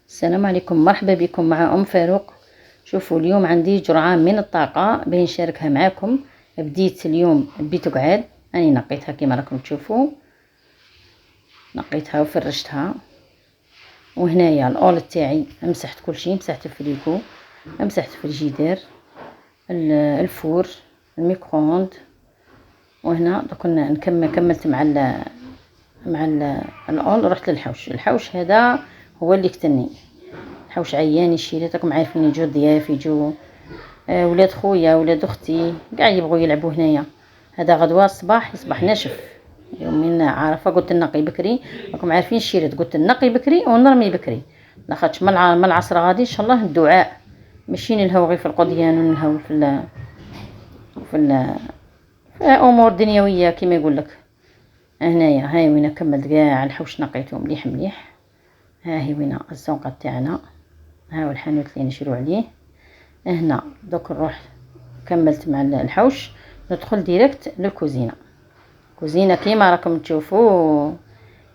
السلام عليكم، مرحبا بكم مع ام فاروق. شوفوا اليوم عندي جرعه من الطاقه باش نشاركها معكم. بديت اليوم بتقعد، راني نقيتها كما راكم تشوفوا، نقيتها وفرشتها. وهنايا الاول تاعي مسحت كل شيء، مسحت الفريكو، مسحت الفريجيدير، الفور، الميكرووند. وهنا دوك كملت مع الاول. رحت الحوش هذا هو اللي كتني حوش عيان يشيل. راكم عارفين يجوا ضياف، يجوا ولاد خويا ولاد اختي كاع يبغوا يلعبوا هنايا. هذا غدوه الصباح يصبح ناشف. يومين عارفه قلت نقي بكري، راكم عارفين الشيرات، قلت نقي بكري ونرمي بكري، لاخاطش من العصر غادي ان شاء الله الدعاء، ماشي نلهو غير في القضيان ونلهو في امور دنيويه كما يقول لك. هنايا هاي وين كملت كاع الحوش، نقيته مليح مليح. ها هي وين الزنقه تاعنا، ها الحانوت اللي نشرو عليه. هنا دوك نروح كملت مع الحوش، ندخل ديريكت للكوزينه. كوزينه كيما راكم تشوفوا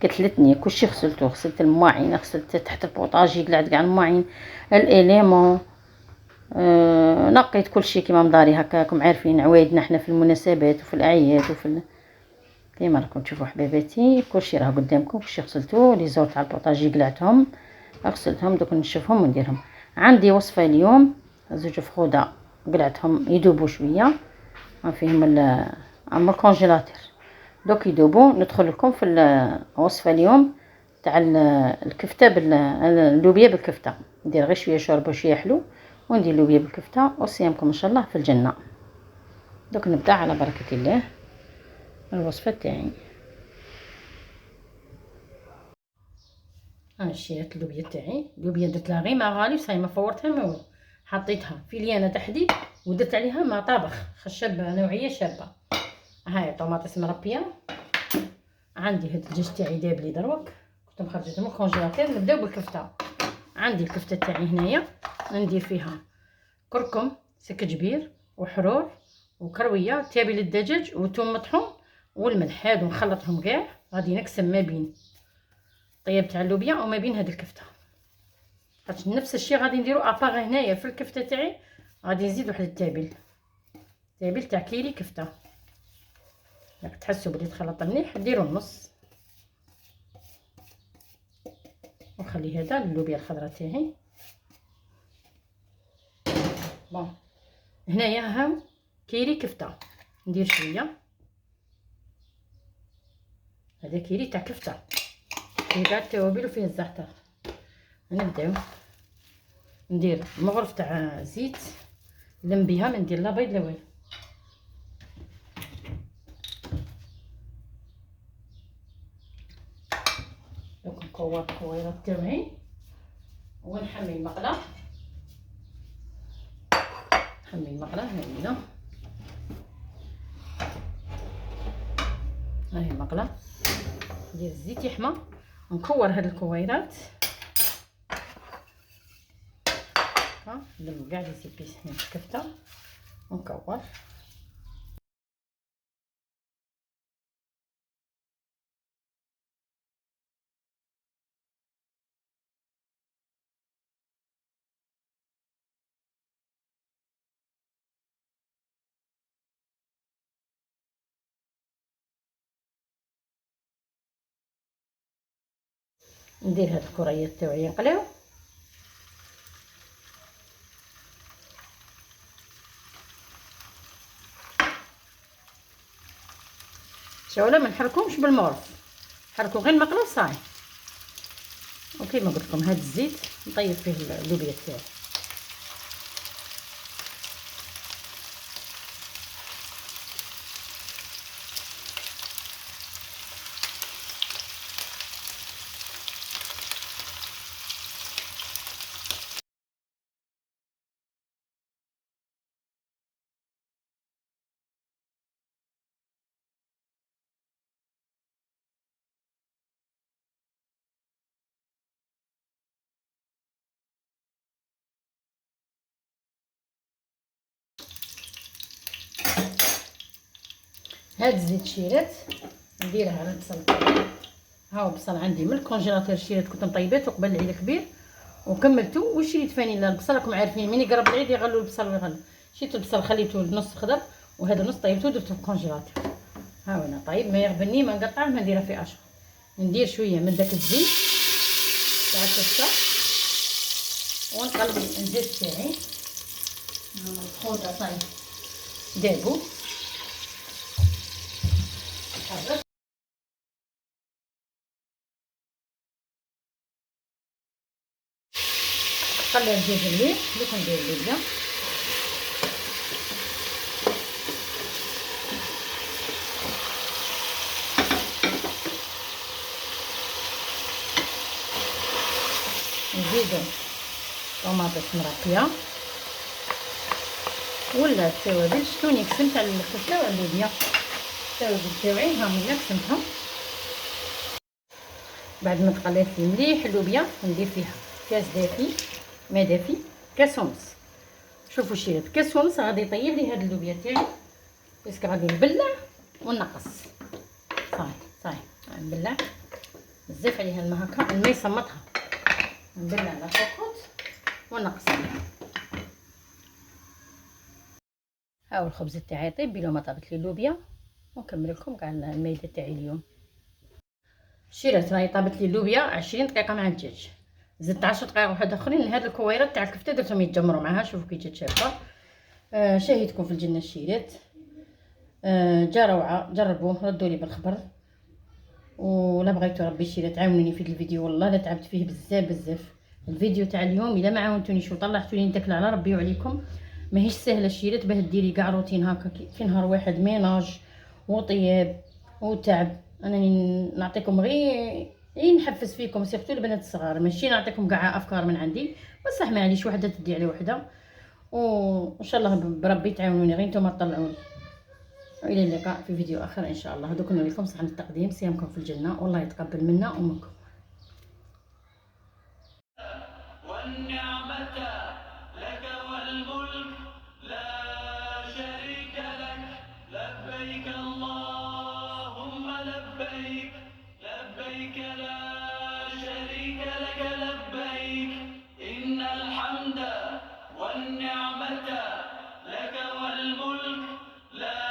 كتلتني كلشي غسلته، غسلت المواعين، غسلت تحت البوطاجي قلعت كاع المواعين، الاليمون، نقيت كلشي كيما مداري هكا. راكم عارفين عوايدنا حنا في المناسبات وفي الاعياد كيما راكم تشوفوا حبيباتي كلشي راه قدامكم، كلشي غسلته. لي زور تاع البوطاجي قلعتهم غسلتهم، دوك نشوفهم ونديرهم. عندي وصفه اليوم زوج فخوده قلعتهم يذوبوا شويه، ما فيهم عمر الكونجيلاتور، دوك يذوبوا. ندخل لكم في الوصفه اليوم تاع الكفته اللوبيا بالكفته. ندير غير شويه شوربه وشويه حلو، وندير اللوبيا بالكفته وصيامكم ان شاء الله في الجنه. دوك نبدا على بركه الله الوصفه تاعي. انا شريت اللوبيا تاعي، اللوبيا درت لها غير ما غالي صاي، ما فورتها ما والو، حطيتها في ليانه تحديد ودرت عليها ماء طابخ خشب نوعيه شابه. هاي طوماطيس مربيه. عندي هاد الدجاج تاعي داب لي دروك، كنت مخرجته من الكونجيلاتور. نبداو بالكفته. عندي الكفته تاعي هنايا، ندير فيها كركم سكجبير وحرور وكرويه، تابل الدجاج وثوم مطحون والملح، هادو نخلطهم كاع. غادي نقسم ما بين الطياب تاع اللوبيا وما بين هاد الكفته، خاطش نفس الشيء غادي نديرو اباغ هنايا في الكفته تاعي. غادي نزيد واحد التابل تاع كيري كفته. راك تحسوا بلي تخلط مليح ديروا النص، وخلي هذا اللوبيا الخضراء تاعي. بون هنايا هاو كيري كفته، ندير شويه. هذا كيري تاع كفته فيه كاع التوابل وفيه الزعتر. نبداو ندير مغرف تاع زيت لم بها، ما ندير لا بيض لا والو. دوك نكور الكويرات تاعي ونحمي المقله. نحمي المقله هنا، هاهي المقله. ندير الزيت يحمى، نكور هاد الكويرات، ها نلم كاع لي زيبيس هنا في الكفته ونكور. ندير هاد الكريات تاعي ينقلاو، شاولا ما نحركوهمش بالمورف، نحركو غير المقله وصاي. وكيما قلت لكم هاد الزيت نطيب فيه اللوبيا تاعي. هاد الزيت شيرات نديرها على البصل تاعي. هاو البصل عندي من الكونجيلاتور شيرات، كنت مطيباته قبل العيد كبير وكملتو وشريت فانيلا. البصل راكم عارفين ملي يقرب العيد يغلوا البصل ويغلوا. شريت البصل خليته نص خضر، وهذا نص طيبته درته في الكونجيلاتور. ها هو طيب ما يغبني ما نقطعه ما نديرها في اشهر. ندير شويه من داك الزيت تاع الكفته ونقلب الزيت تاعي. الخضره صايب دابو نحرك. خليها تجي مليح. دوك ندير اللوبيا نزيدو طوماطيش مرقيه ولا التوابل. شتوني قسمت على الكفته وعلى اللوبيا التوابل تاوعي ها هي قسمتهم. بعد ما تقليت لي مليح اللوبيا ندير فيها كاس دافي ما دافي، كاس ونص. شوفوا شريت كاس ونص غادي يطيب لي هاد اللوبيا تاعي باسكو غادي نبلع ونقص. صاي نبلع بزاف عليها الماء هكا، الماء يصمتها. نبلع على فوقوط ونقص عليها. هاو الخبز تاعي طيب بلا ما طابت لي اللوبيا. ونكمل لكم كاع المايده تاعي اليوم. شريت راهي طابت لي اللوبيا 20 دقيقه مع الدجاج. زدت 10 دقائق واحد اخرين لهاد الكويرات تاع الكفته درتهم يتجمروا معاها. شوفوا كي جات شابه. شاهدكم في الجنه شريت. جا روعه، جربوه ردوا لي بالخبر. ولا بغيتو ربي شي تعاونوني في الفيديو، والله لا تعبت فيه بزاف. الفيديو تاع اليوم الا ما عاونتونيش وطلعتوني نتكل على ربي وعليكم ماهيش سهله. شيرات باه ديري كاع روتين هكا في نهار واحد ميناج وطياب وتعب. انني نعطيكم غير نحفز فيكم سيرتو البنات الصغار، ماشي نعطيكم كاع افكار من عندي. بصح معليش وحده تدي على وحده. وان شاء الله بربي تعاونوني غير نتوما تطلعوني. والى اللقاء في فيديو اخر ان شاء الله. هذوك نوريكم صحن التقديم. صيامكم في الجنه والله يتقبل منا ومنكم. والنعمة لك والملك لا شريك لك. لبيك اللهم لبيك. لبيك لا شريك لك لبيك. إن الحمد والنعمة لك والملك لا